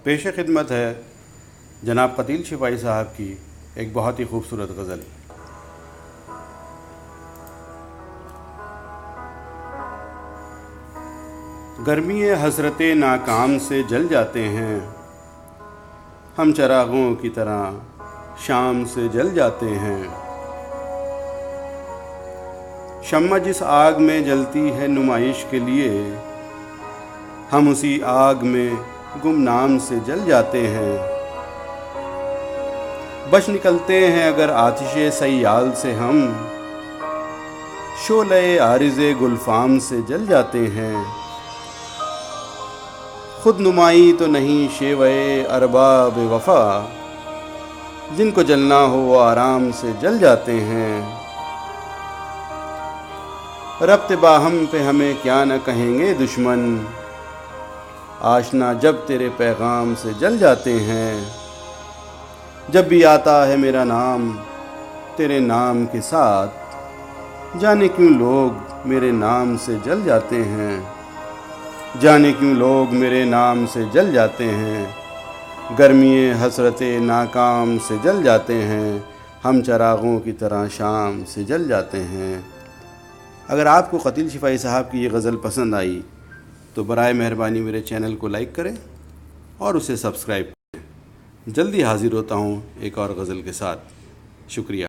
پیش خدمت ہے جناب قتیل شفائی صاحب کی ایک بہت ہی خوبصورت غزل۔ گرمی حسرت ناکام سے جل جاتے ہیں ہم، چراغوں کی طرح شام سے جل جاتے ہیں۔ شمع جس آگ میں جلتی ہے نمائش کے لیے، ہم اسی آگ میں گمنام سے جل جاتے ہیں۔ بچ نکلتے ہیں اگر آتش سیال سے ہم، شعلہ عارض گلفام سے جل جاتے ہیں۔ خود نمائی تو نہیں شیوہ ارباب وفا، جن کو جلنا ہو وہ آرام سے جل جاتے ہیں۔ ربط باہم پہ ہمیں کیا نہ کہیں گے دشمن، آشنا جب تیرے پیغام سے جل جاتے ہیں۔ جب بھی آتا ہے میرا نام تیرے نام کے ساتھ، جانے کیوں لوگ میرے نام سے جل جاتے ہیں، جانے کیوں لوگ میرے نام سے جل جاتے ہیں۔ گرمی حسرت ناکام سے جل جاتے ہیں ہم، چراغوں کی طرح شام سے جل جاتے ہیں۔ اگر آپ کو قتیل شفائی صاحب کی یہ غزل پسند آئی تو برائے مہربانی میرے چینل کو لائک کریں اور اسے سبسکرائب کریں۔ جلدی حاضر ہوتا ہوں ایک اور غزل کے ساتھ۔ شکریہ۔